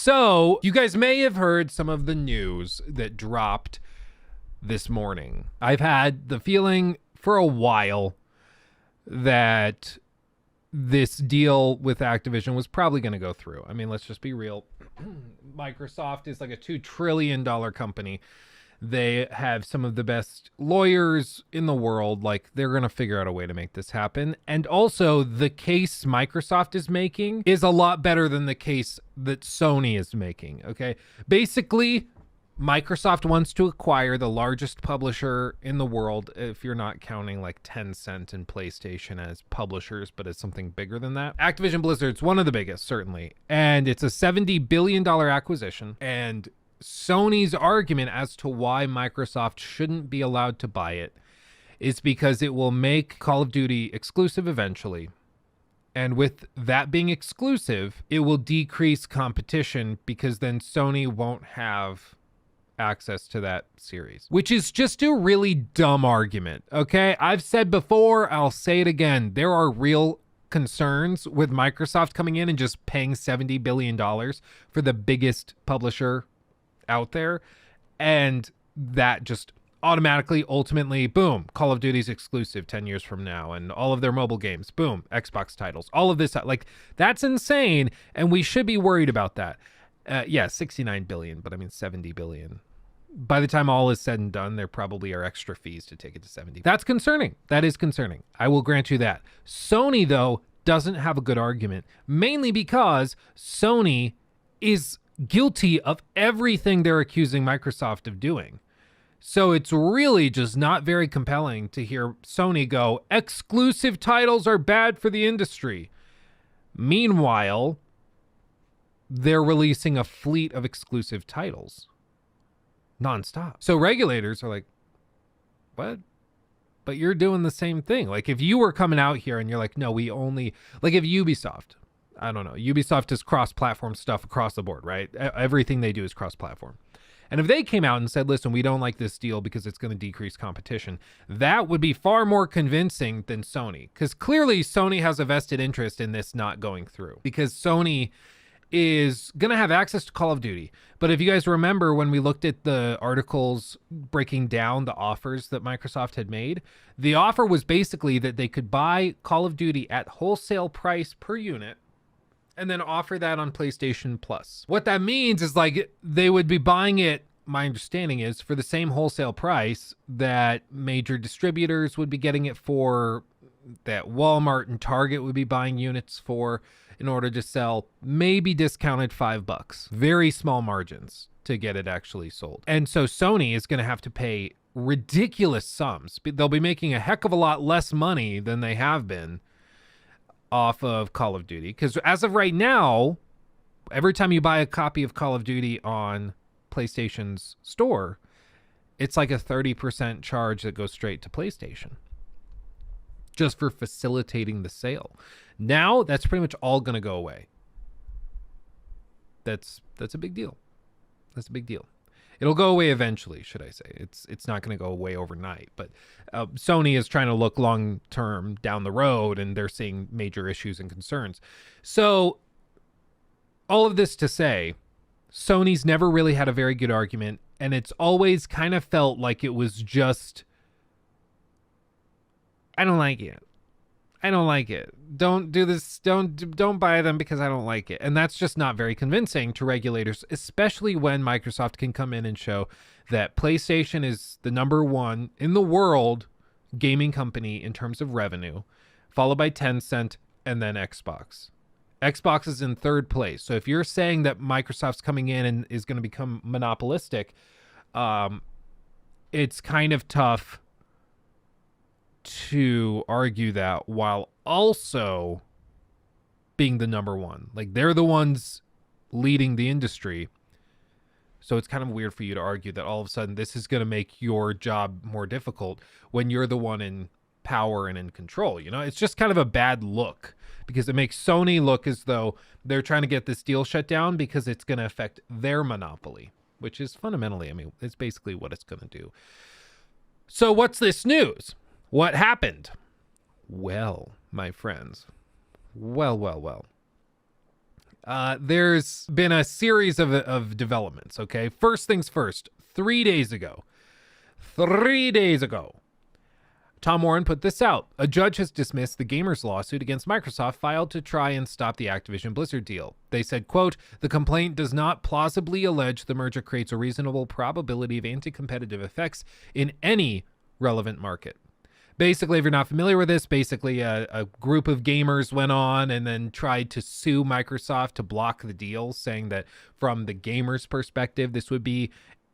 So you guys may have heard some of the news that dropped this morning. I've had the feeling for a while that this deal with Activision was probably going to go through. I mean, let's just be real. Microsoft is like a $2 trillion company. They have some of the best lawyers in the world. Like, they're going to figure out a way to make this happen. And also, the case Microsoft is making is a lot better than the case that Sony is making, okay? Basically, Microsoft wants to acquire the largest publisher in the world, if you're not counting like Tencent and PlayStation as publishers, but it's something bigger than that. Activision Blizzard's one of the biggest, certainly. And it's a $70 billion acquisition. And Sony's argument as to why Microsoft shouldn't be allowed to buy it is because it will make Call of Duty exclusive eventually. And with that being exclusive, it will decrease competition because then Sony won't have access to that series, which is just a really dumb argument. Okay, I've said before, I'll say it again. There are real concerns with Microsoft coming in and just paying $70 billion for the biggest publisher out there, and that just automatically, ultimately, boom, Call of Duty's exclusive 10 years from now, and all of their mobile games, boom, Xbox titles, all of this, like, that's insane, and we should be worried about that. Yeah, 69 billion, but I mean 70 billion. By the time all is said and done, there probably are extra fees to take it to 70. That's concerning. That is concerning. I will grant you that. Sony, though, doesn't have a good argument, mainly because Sony is guilty of everything they're accusing Microsoft of doing. So it's really just not very compelling to hear Sony go, exclusive titles are bad for the industry. Meanwhile, they're releasing a fleet of exclusive titles nonstop. So regulators are like, what? But you're doing the same thing. Like, if you were coming out here and you're like, no, we only, like, if Ubisoft, I don't know, Ubisoft does cross-platform stuff across the board, right? Everything they do is cross-platform. And if they came out and said, listen, we don't like this deal because it's going to decrease competition, that would be far more convincing than Sony. Because clearly Sony has a vested interest in this not going through. Because Sony is going to have access to Call of Duty. But if you guys remember when we looked at the articles breaking down the offers that Microsoft had made, the offer was basically that they could buy Call of Duty at wholesale price per unit and then offer that on PlayStation Plus. What that means is, like, they would be buying it, my understanding is, for the same wholesale price that major distributors would be getting it for, that Walmart and Target would be buying units for, in order to sell, maybe discounted $5. Very small margins to get it actually sold. And so Sony is going to have to pay ridiculous sums. They'll be making a heck of a lot less money than they have been off of Call of Duty, because as of right now, every time you buy a copy of Call of Duty on PlayStation's store, it's like a 30% charge that goes straight to PlayStation just for facilitating the sale. Now that's pretty much all going to go away. That's a big deal. That's a big deal. It'll go away eventually, should I say. It's not going to go away overnight, but Sony is trying to look long term down the road, and they're seeing major issues and concerns. So all of this to say, Sony's never really had a very good argument, and it's always kind of felt like it was just, I don't like it. I don't like it. Don't do this. Don't buy them because I don't like it. And that's just not very convincing to regulators, especially when Microsoft can come in and show that PlayStation is the number one in the world gaming company in terms of revenue, followed by Tencent and then Xbox. Xbox is in third place. So if you're saying that Microsoft's coming in and is going to become monopolistic, it's kind of tough to argue that while also being the number one. Like, they're the ones leading the industry. So it's kind of weird for you to argue that all of a sudden this is going to make your job more difficult when you're the one in power and in control. You know, it's just kind of a bad look because it makes Sony look as though they're trying to get this deal shut down because it's going to affect their monopoly, which is fundamentally, I mean, it's basically what it's going to do. So what's this news? What happened? Well, my friends, well. There's been a series of developments, okay? First things first, 3 days ago, Tom Warren put this out. A judge has dismissed the gamers' lawsuit against Microsoft filed to try and stop the Activision Blizzard deal. They said, quote, the complaint does not plausibly allege the merger creates a reasonable probability of anti-competitive effects in any relevant market. Basically, if you're not familiar with this, basically a group of gamers went on and then tried to sue Microsoft to block the deal, saying that from the gamers' perspective, this would be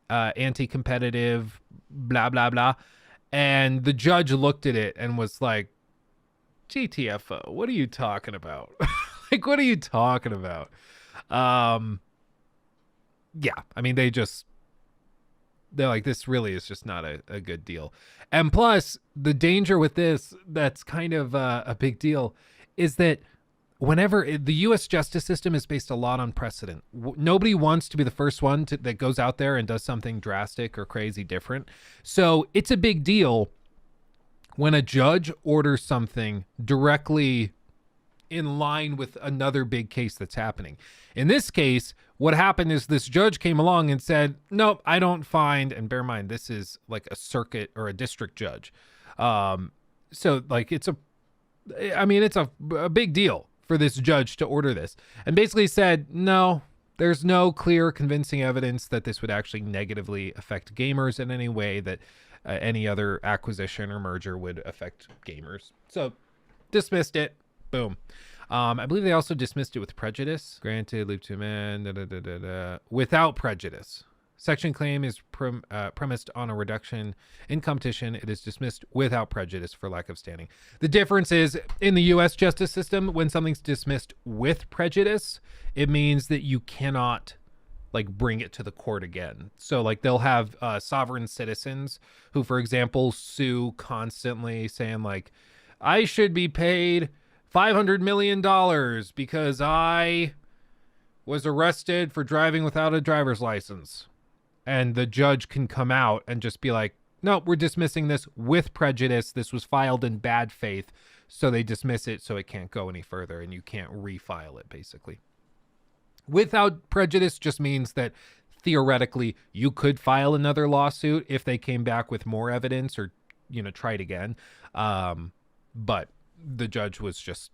anti-competitive, blah, blah, blah. And the judge looked at it and was like, GTFO, what are you talking about? Like, what are you talking about? Yeah, I mean, they're like, this really is just not a good deal. And plus, the danger with this, that's kind of a big deal, is that whenever the U.S. justice system is based a lot on precedent. Nobody wants to be the first one that goes out there and does something drastic or crazy different. So it's a big deal when a judge orders something directly in line with another big case that's happening. In this case, what happened is this judge came along and said, nope, I don't find, and bear in mind, this is like a circuit or a district judge. So like it's a big deal for this judge to order this, and basically said, no, there's no clear convincing evidence that this would actually negatively affect gamers in any way that any other acquisition or merger would affect gamers. So dismissed it. Boom. I believe they also dismissed it with prejudice. Granted, leave to amend, without prejudice. Section claim is premised on a reduction in competition. It is dismissed without prejudice for lack of standing. The difference is in the U.S. justice system, when something's dismissed with prejudice, it means that you cannot like bring it to the court again. So like they'll have sovereign citizens who, for example, sue constantly saying like, I should be paid $500 million because I was arrested for driving without a driver's license. And the judge can come out and just be like, no, we're dismissing this with prejudice. This was filed in bad faith. So they dismiss it so it can't go any further and you can't refile it, basically. Without prejudice just means that theoretically you could file another lawsuit if they came back with more evidence or, try it again. But the judge was just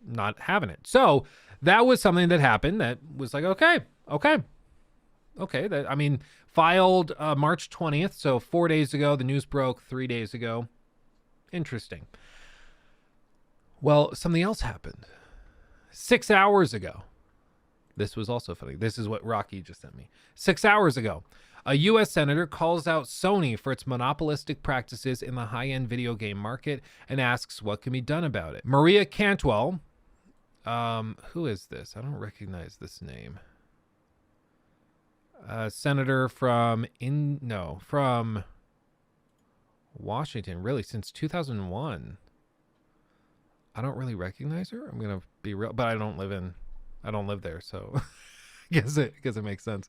not having it. So that was something that happened that was like, okay. Filed March 20th. So 4 days ago, the news broke 3 days ago. Interesting. Well, something else happened 6 hours ago. This was also funny. This is what Rocky just sent me. 6 hours ago, a U.S. senator calls out Sony for its monopolistic practices in the high-end video game market and asks what can be done about it. Maria Cantwell, who is this? I don't recognize this name. Senator from Washington, really, since 2001. I don't really recognize her. I'm going to be real, but I don't live there, so I guess it makes sense.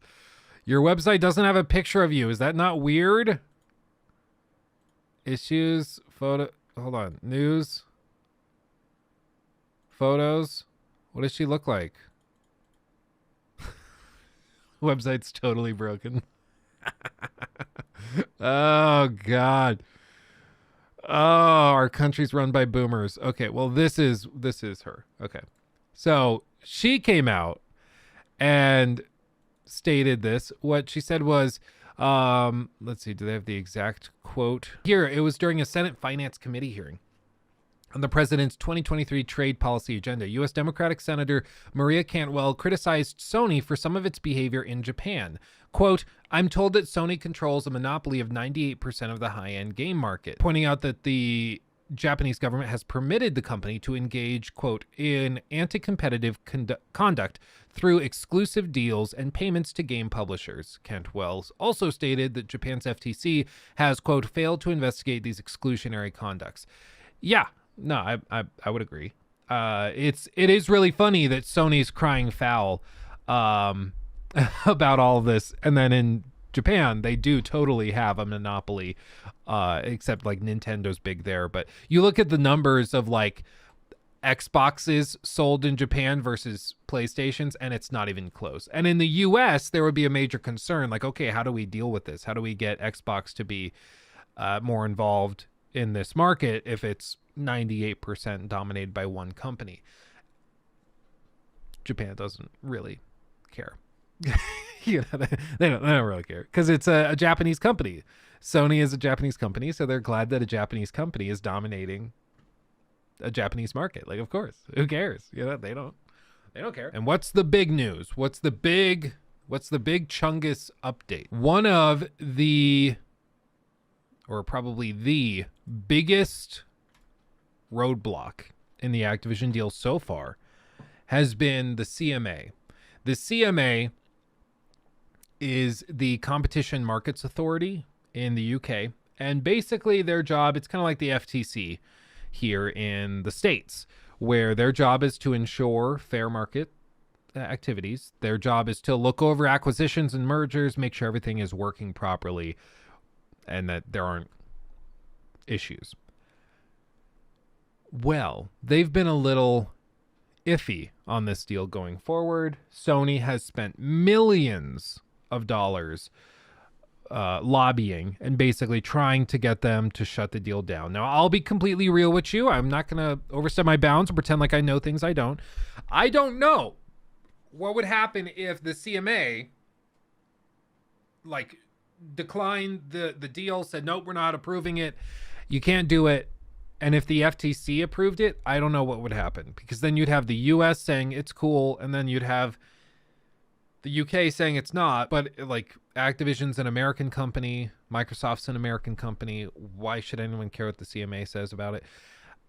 Your website doesn't have a picture of you. Is that not weird? Issues, hold on. News, photos. What does she look like? Website's totally broken. Oh, God. Oh, our country's run by boomers. Okay, well, this is her. Okay. So she came out and stated this. What she said was, let's see, do they have the exact quote? Here, it was during a Senate Finance Committee hearing on the president's 2023 trade policy agenda. U.S. Democratic Senator Maria Cantwell criticized Sony for some of its behavior in Japan. Quote, I'm told that Sony controls a monopoly of 98% of the high-end game market, pointing out that the Japanese government has permitted the company to engage, quote, in anti-competitive conduct through exclusive deals and payments to game publishers. Cantwell also stated that Japan's FTC has, quote, failed to investigate these exclusionary conducts. Yeah, no, I would agree. It is really funny that Sony's crying foul about all of this, and then in Japan they do totally have a monopoly, except like Nintendo's big there. But you look at the numbers of like Xboxes sold in Japan versus PlayStations, and it's not even close. And in the US, there would be a major concern, like, okay, how do we deal with this? How do we get Xbox to be more involved in this market if it's 98% dominated by one company? Japan doesn't really care. They don't really care because it's a Japanese company. Sony is a Japanese company, so they're glad that a Japanese company is dominating a Japanese market. Like, of course, who cares? They don't care. And what's the big news? What's the big Chungus update? One of the, or probably the biggest roadblock in the Activision deal so far has been the CMA. The CMA is the Competition Markets Authority in the UK, and basically their job, it's kind of like the FTC here in the States, where their job is to ensure fair market activities. Their job is to look over acquisitions and mergers, make sure everything is working properly and that there aren't issues. Well, they've been a little iffy on this deal going forward. Sony has spent millions of dollars lobbying and basically trying to get them to shut the deal down. Now, I'll be completely real with you. I'm not going to overstep my bounds and pretend like I know things I don't. I don't know what would happen if the CMA declined the deal, said, nope, we're not approving it. You can't do it. And if the FTC approved it, I don't know what would happen, because then you'd have the US saying it's cool, and then you'd have the UK saying it's not. But Activision's an American company, Microsoft's an American company. Why should anyone care what the CMA says about it?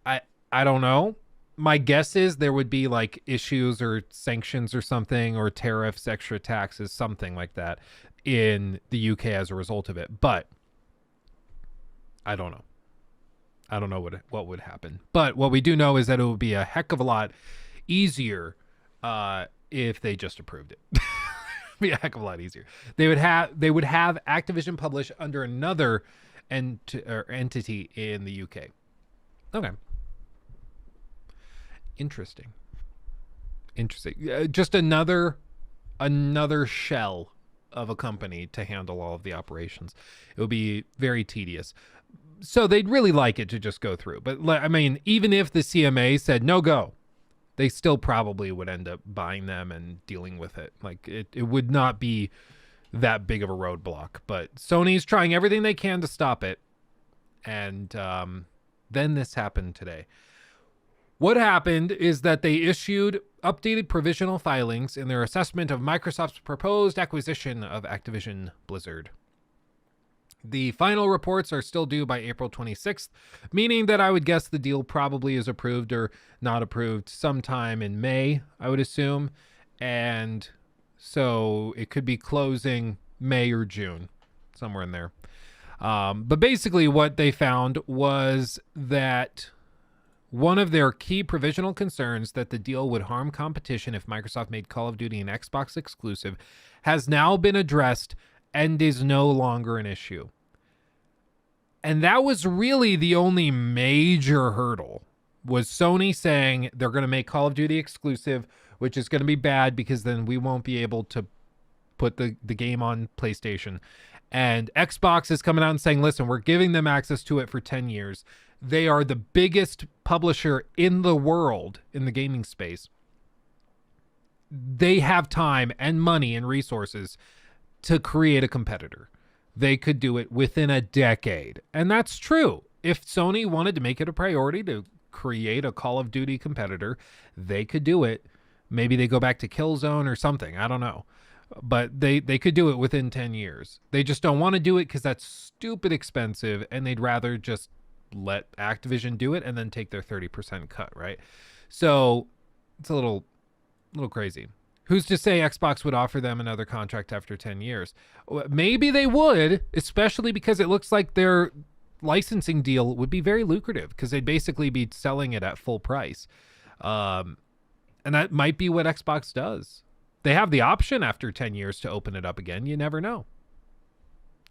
I don't know. My guess is there would be issues or sanctions or something, or tariffs, extra taxes, something like that in the UK as a result of it. But I don't know. I don't know what would happen. But what we do know is that it would be a heck of a lot easier if they just approved it. Be a heck of a lot easier. They would have Activision publish under another entity in the UK. Okay. Interesting. Just another shell of a company to handle all of the operations. It would be very tedious. So they'd really like it to just go through. But I mean, even if the CMA said no go, they still probably would end up buying them and dealing with it. It would not be that big of a roadblock. But Sony's trying everything they can to stop it. And then this happened today. What happened is that they issued updated provisional filings in their assessment of Microsoft's proposed acquisition of Activision Blizzard. The final reports are still due by April 26th, meaning that I would guess the deal probably is approved or not approved sometime in May, I would assume. And so it could be closing May or June, somewhere in there. But basically what they found was that one of their key provisional concerns, that the deal would harm competition if Microsoft made Call of Duty an Xbox exclusive, has now been addressed and is no longer an issue. And that was really the only major hurdle, was Sony saying they're going to make Call of Duty exclusive, which is going to be bad because then we won't be able to put the game on PlayStation. And Xbox is coming out and saying, listen, we're giving them access to it for 10 years. They are the biggest publisher in the world in the gaming space. They have time and money and resources to create a competitor. They could do it within a decade. And that's true. If Sony wanted to make it a priority to create a Call of Duty competitor, they could do it. Maybe they go back to Killzone or something. I don't know. But they could do it within 10 years. They just don't want to do it because that's stupid expensive, and they'd rather just let Activision do it and then take their 30% cut, right? So it's a little crazy. Who's to say Xbox would offer them another contract after 10 years? Maybe they would, especially because it looks like their licensing deal would be very lucrative because they'd basically be selling it at full price. And that might be what Xbox does. They have the option after 10 years to open it up again. You never know.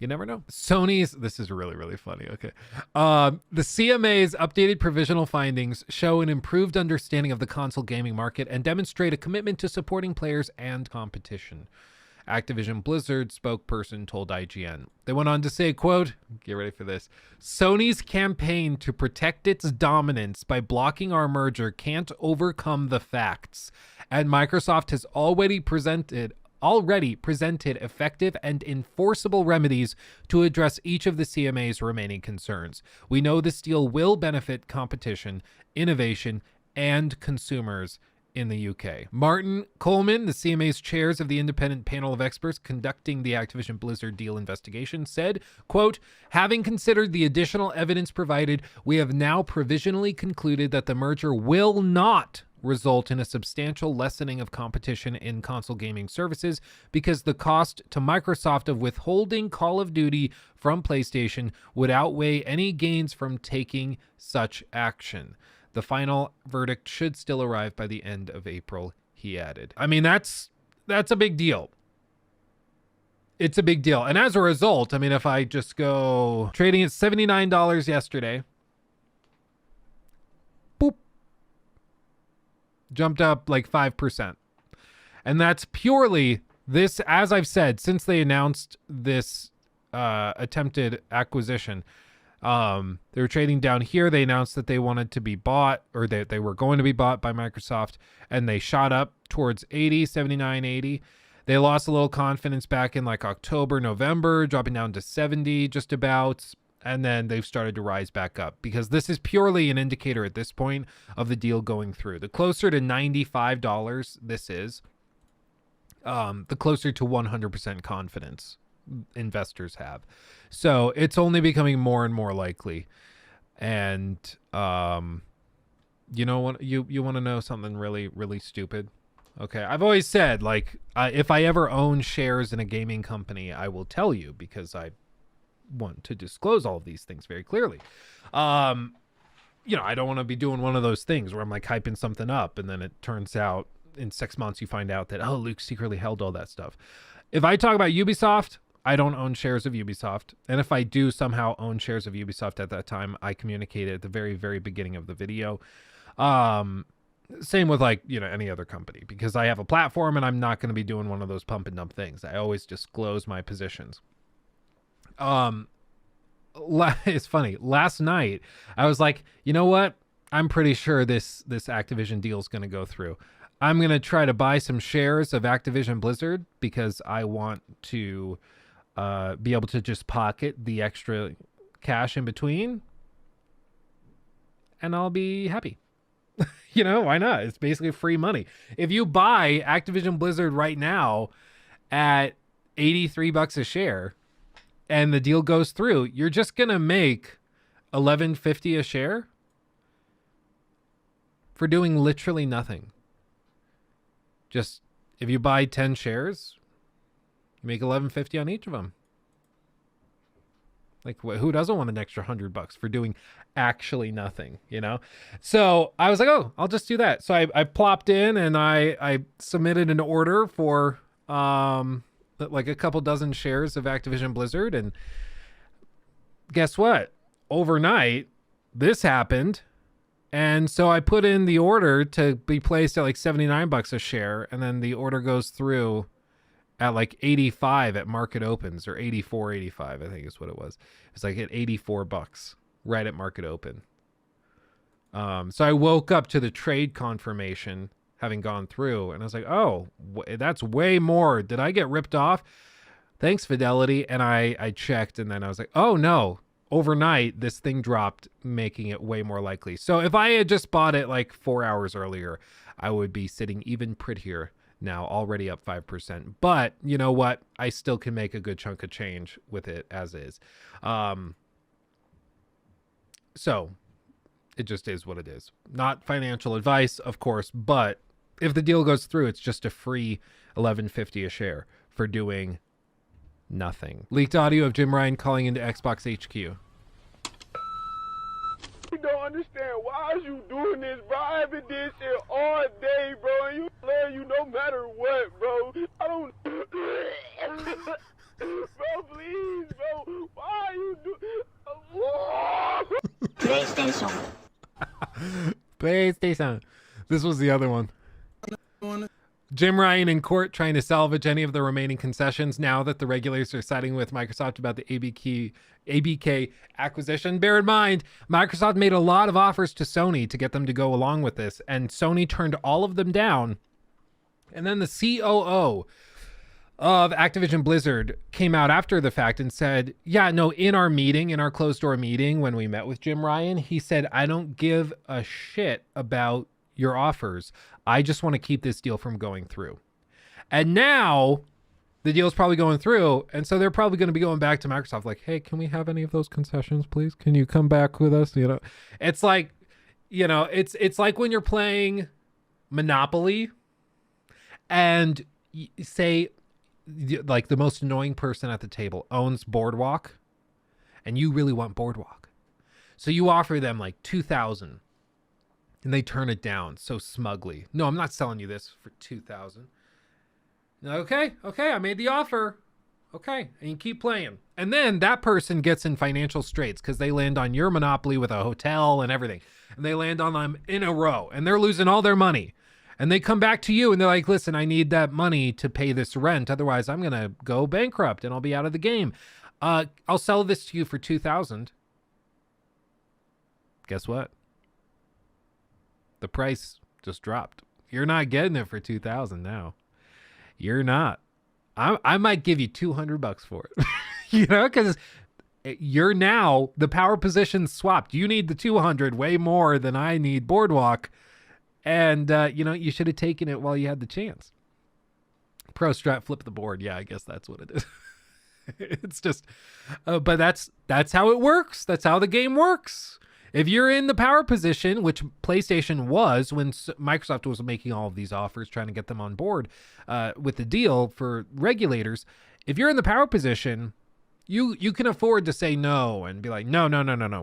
You never know. Sony's, this is really, really funny. Okay. The CMA's updated provisional findings show an improved understanding of the console gaming market and demonstrate a commitment to supporting players and competition. Activision Blizzard spokesperson told IGN. They went on to say, quote, get ready for this, Sony's campaign to protect its dominance by blocking our merger can't overcome the facts, and Microsoft has already presented effective and enforceable remedies to address each of the CMA's remaining concerns. We know this deal will benefit competition, innovation, and consumers in the UK. Martin Coleman, the CMA's chairs of the independent panel of experts conducting the Activision Blizzard deal investigation, said, quote, having considered the additional evidence provided, we have now provisionally concluded that the merger will not result in a substantial lessening of competition in console gaming services because the cost to Microsoft of withholding Call of Duty from PlayStation would outweigh any gains from taking such action. The final verdict should still arrive by the end of April, he added. I mean, that's a big deal. It's a big deal. And as a result, I mean, if I just go trading at $79 yesterday, boop, jumped up like 5%. And that's purely this, as I've said, since they announced this attempted acquisition, they were trading down here. They announced that they wanted to be bought, or they were going to be bought by Microsoft, and they shot up towards 80, 79, 80. They lost a little confidence back in like October, November, dropping down to 70 just about. And then they've started to rise back up because this is purely an indicator at this point of the deal going through. The closer to $95 this is, the closer to 100% confidence investors have. So it's only becoming more and more likely. And you know what, you want to know something really, really stupid? Okay, I've always said, like, if I ever own shares in a gaming company, I will tell you because I want to disclose all of these things very clearly. You know, I don't want to be doing one of those things where I'm like hyping something up and then it turns out in 6 months you find out that, oh, Luke secretly held all that stuff. If I talk about Ubisoft, I don't own shares of Ubisoft. And if I do somehow own shares of Ubisoft at that time, I communicated at the very, very beginning of the video. Same with, like, you know, any other company, because I have a platform and I'm not going to be doing one of those pump and dump things. I always disclose my positions. It's funny. Last night, I was like, you know what? I'm pretty sure this Activision deal is going to go through. I'm going to try to buy some shares of Activision Blizzard because I want to be able to just pocket the extra cash in between, and I'll be happy. You know, why not? It's basically free money. If you buy Activision Blizzard right now at $83 a share and the deal goes through, you're just going to make $11.50 a share for doing literally nothing. Just, if you buy 10 shares, you make $11.50 on each of them. Like, who doesn't want an extra $100 for doing actually nothing, you know? So I was like, oh, I'll just do that. So I plopped in and I submitted an order for like a couple dozen shares of Activision Blizzard. And guess what? Overnight, this happened. And so I put in the order to be placed at like $79 a share. And then the order goes through at like 85 at market opens, or 84.85, I think is what it was. It's like at $84 right at market open. So I woke up to the trade confirmation having gone through, and I was like, oh, that's way more. Did I get ripped off? Thanks, Fidelity. And I checked, and then I was like, oh no, overnight this thing dropped, making it way more likely. So if I had just bought it like 4 hours earlier, I would be sitting even prettier now, already up 5%. But you know what? I still can make a good chunk of change with it as is. So it just is what it is. Not financial advice, of course, but if the deal goes through, it's just a free $11.50 a share for doing nothing. Leaked audio of Jim Ryan calling into Xbox HQ. You don't understand. Why is you doing this, bro? I've been doing shit all day, bro. And you play you no matter what, bro. I don't... Bro, bro, please, bro. Why are you do? PlayStation. PlayStation. This was the other one. Jim Ryan in court trying to salvage any of the remaining concessions now that the regulators are siding with Microsoft about the ABK acquisition. Bear in mind, Microsoft made a lot of offers to Sony to get them to go along with this, and Sony turned all of them down. And then the COO of Activision Blizzard came out after the fact and said, yeah, no, in our closed door meeting when we met with Jim Ryan, he said, I don't give a shit about your offers. I just want to keep this deal from going through. And now the deal's probably going through. And so they're probably going to be going back to Microsoft like, hey, can we have any of those concessions, please? Can you come back with us? You know, it's like, you know, it's like when you're playing Monopoly and say like the most annoying person at the table owns Boardwalk and you really want Boardwalk. So you offer them like 2,000 and they turn it down so smugly. No, I'm not selling you this for 2,000. Okay, I made the offer. Okay, and you keep playing. And then that person gets in financial straits because they land on your Monopoly with a hotel and everything. And they land on them in a row and they're losing all their money. And they come back to you and they're like, listen, I need that money to pay this rent. Otherwise, I'm going to go bankrupt and I'll be out of the game. I'll sell this to you for 2,000. Guess what? The price just dropped. You're not getting it for 2,000 now. You're not. I might give you $200 for it. You know, because you're now the power position swapped. You need the 200 way more than I need Boardwalk. And, you know, you should have taken it while you had the chance. Pro strat, flip the board. Yeah, I guess that's what it is. It's just, but that's how it works. That's how the game works. If you're in the power position, which PlayStation was when Microsoft was making all of these offers, trying to get them on board with the deal for regulators, if you're in the power position, you can afford to say no and be like, no,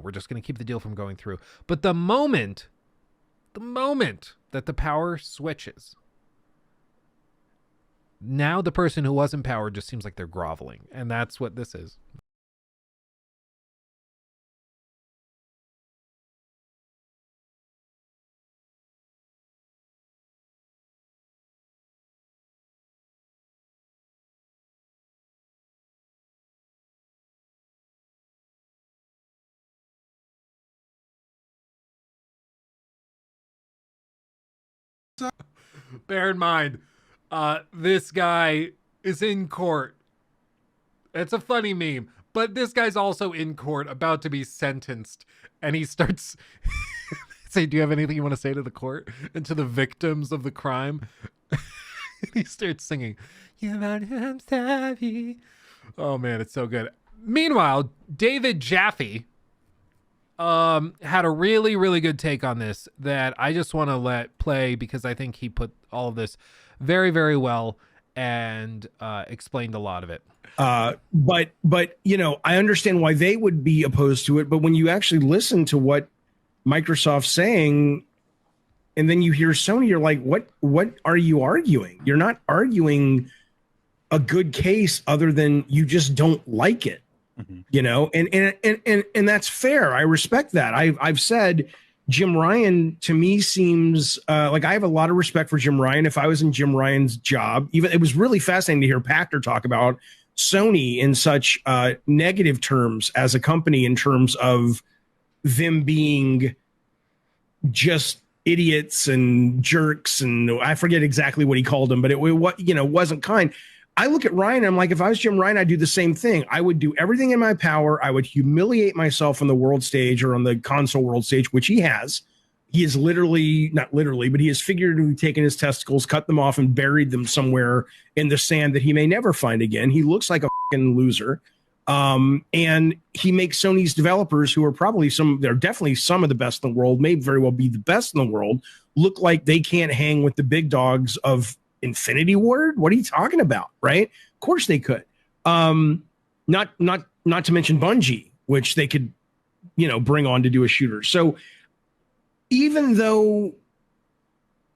we're just going to keep the deal from going through. But the moment that the power switches, now the person who was in power just seems like they're groveling. And that's what this is. Bear in mind, this guy is in court. It's a funny meme, but this guy's also in court about to be sentenced. And he starts say, do you have anything you want to say to the court and to the victims of the crime? He starts singing, I'm savvy. Oh man, it's so good. Meanwhile, David Jaffe had a really, really good take on this that I just want to let play because I think he put all of this very, very well and explained a lot of it. But you know, I understand why they would be opposed to it. But when you actually listen to what Microsoft's saying, and then you hear Sony, you're like, what are you arguing? You're not arguing a good case other than you just don't like it. You know, and that's fair. I respect that. I've said Jim Ryan to me seems like I have a lot of respect for Jim Ryan. If I was in Jim Ryan's job, even it was really fascinating to hear Pachter talk about Sony in such negative terms as a company in terms of them being just idiots and jerks. And I forget exactly what he called them, but it wasn't kind. I look at Ryan, I'm like, if I was Jim Ryan, I'd do the same thing. I would do everything in my power. I would humiliate myself on the world stage or on the console world stage, which he has. He is not literally, but he has figuratively taken his testicles, cut them off, and buried them somewhere in the sand that he may never find again. He looks like a fucking loser. And he makes Sony's developers, who are probably they're definitely some of the best in the world, may very well be the best in the world, look like they can't hang with the big dogs of Infinity Ward. What are you talking about? Right? Of course they could. Not to mention Bungie, which they could, bring on to do a shooter. So even though,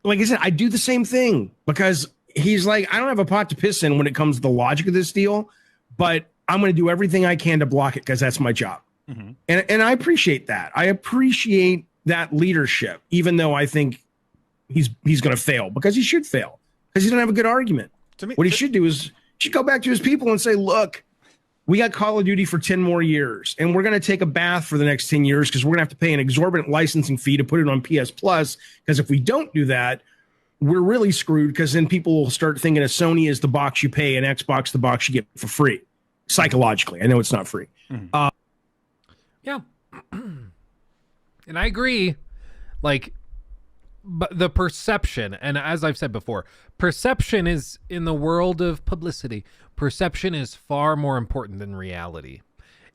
like I said, I do the same thing because he's like, I don't have a pot to piss in when it comes to the logic of this deal, but I'm going to do everything I can to block it because that's my job. Mm-hmm. And I appreciate that. I appreciate that leadership, even though I think he's going to fail, because he should fail, because he doesn't have a good argument. What he should do is he should go back to his people and say, look, we got Call of Duty for 10 more years, and we're going to take a bath for the next 10 years because we're going to have to pay an exorbitant licensing fee to put it on PS Plus, because if we don't do that, we're really screwed, because then people will start thinking of Sony as the box you pay and Xbox the box you get for free. Psychologically, I know it's not free. Mm-hmm. Yeah. And I agree. Like, but the perception, and as I've said before, perception is, in the world of publicity, perception is far more important than reality.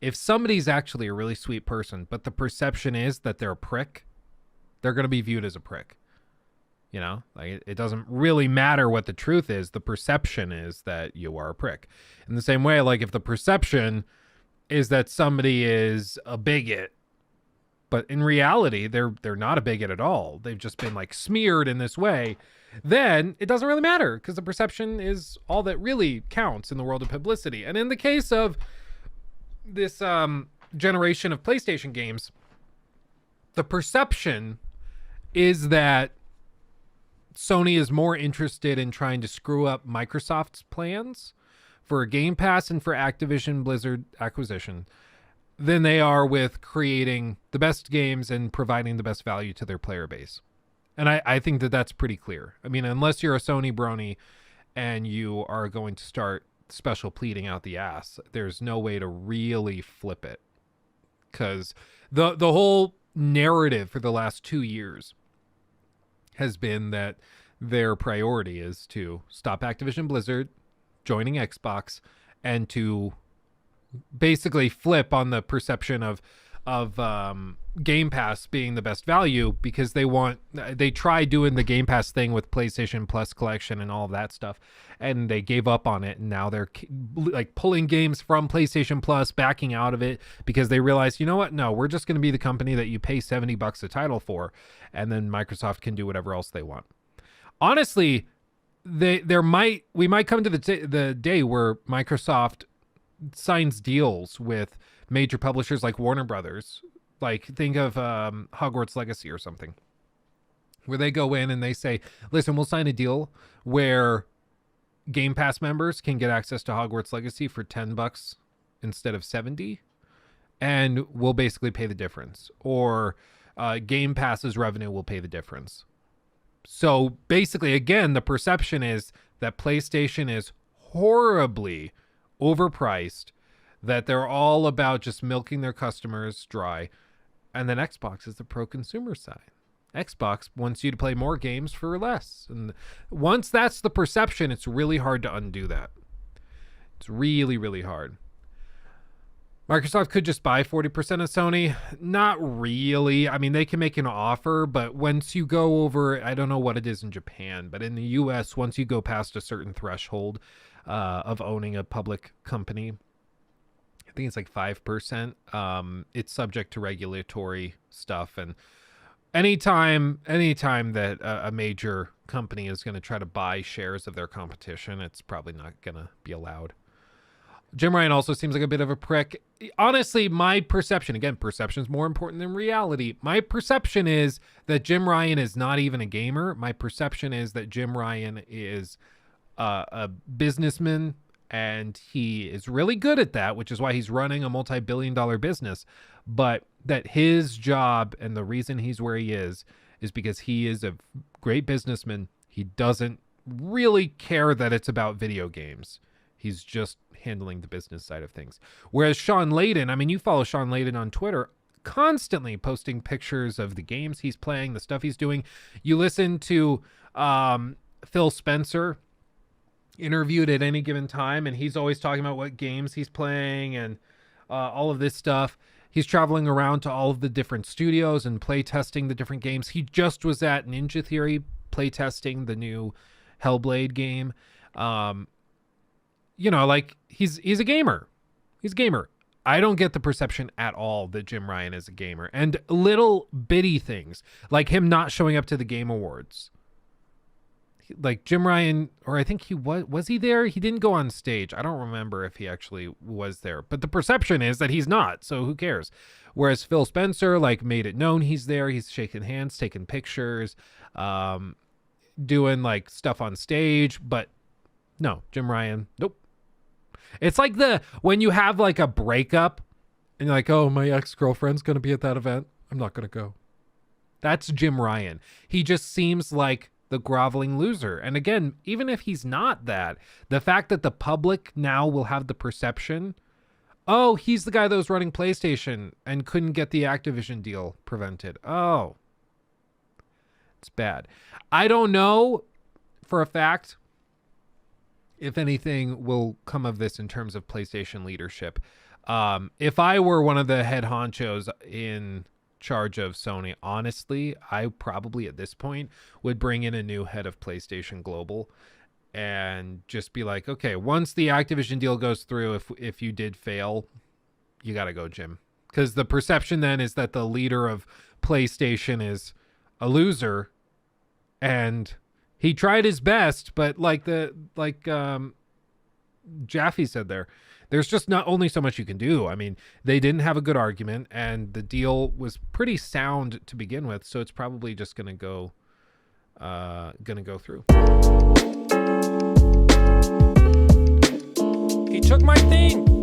If somebody's actually a really sweet person, but the perception is that they're a prick, they're going to be viewed as a prick. You know, like it doesn't really matter what the truth is. The perception is that you are a prick. In the same way, like if the perception is that somebody is a bigot, but in reality they're not a bigot at all, they've just been like smeared in this way, then it doesn't really matter, because the perception is all that really counts in the world of publicity. And in the case of this generation of PlayStation games, the perception is that Sony is more interested in trying to screw up Microsoft's plans for Game Pass and for Activision Blizzard acquisition than they are with creating the best games and providing the best value to their player base. And I think that that's pretty clear. I mean, unless you're a Sony brony and you are going to start special pleading out the ass, there's no way to really flip it. Because the whole narrative for the last 2 years has been that their priority is to stop Activision Blizzard joining Xbox and to basically flip on the perception of Game Pass being the best value, because they tried doing the Game Pass thing with PlayStation Plus collection and all of that stuff, and they gave up on it, and now they're like pulling games from PlayStation Plus, backing out of it, because they realized, you know what, no, we're just going to be the company that you pay $70 a title for, and then Microsoft can do whatever else they want. Honestly, we might come to the day where Microsoft signs deals with major publishers like Warner Brothers. Like, think of Hogwarts Legacy or something, where they go in and they say, listen, we'll sign a deal where Game Pass members can get access to Hogwarts Legacy for $10 instead of $70, and we'll basically pay the difference. Or Game Pass's revenue will pay the difference. So basically, again, the perception is that PlayStation is horribly overpriced, that they're all about just milking their customers dry, and then Xbox is the pro-consumer side. Xbox wants you to play more games for less. And once that's the perception, it's really hard to undo that. It's really, really hard. Microsoft could just buy 40% of Sony. Not really. I mean, they can make an offer, but once you go over, I don't know what it is in Japan, but in the US, once you go past a certain threshold of owning a public company, I think it's like 5%. It's subject to regulatory stuff, and anytime that a major company is going to try to buy shares of their competition, it's probably not going to be allowed. Jim Ryan also seems like a bit of a prick. Honestly, my perception, again, perception is more important than reality. My perception is that Jim Ryan is not even a gamer. My perception is that Jim Ryan is a businessman, and he is really good at that, which is why he's running a multi-billion-dollar business. But that his job and the reason he's where he is because he is a great businessman. He doesn't really care that it's about video games. He's just handling the business side of things. Whereas Sean Layden, I mean, you follow Sean Layden on Twitter, constantly posting pictures of the games he's playing, the stuff he's doing. You listen to Phil Spencer interviewed at any given time, and he's always talking about what games he's playing and all of this stuff. He's traveling around to all of the different studios and play testing the different games. He just was at Ninja Theory play testing the new Hellblade game. You know, like he's a gamer. He's a gamer. I don't get the perception at all that Jim Ryan is a gamer. And little bitty things like him not showing up to the Game Awards. like Jim Ryan, or I think he was he there? He didn't go on stage. I don't remember if he actually was there, but the perception is that he's not, so who cares? Whereas Phil Spencer like made it known he's there. He's shaking hands, taking pictures, doing like stuff on stage, but no, Jim Ryan, nope. It's like when you have like a breakup and you're like, oh, my ex-girlfriend's going to be at that event, I'm not going to go. That's Jim Ryan. He just seems like the groveling loser. And again, even if he's not that, the fact that the public now will have the perception, oh, he's the guy that was running PlayStation and couldn't get the Activision deal prevented. Oh, it's bad. I don't know for a fact if anything will come of this in terms of PlayStation leadership. If I were one of the head honchos in charge of Sony, honestly, I probably at this point would bring in a new head of PlayStation Global and just be like, okay, once the Activision deal goes through, if you did fail, you got to go, Jim. Because the perception then is that the leader of PlayStation is a loser, and he tried his best, but Jaffe said there's just not only so much you can do. I mean, they didn't have a good argument, and the deal was pretty sound to begin with, so it's probably just gonna go through. He took my thing.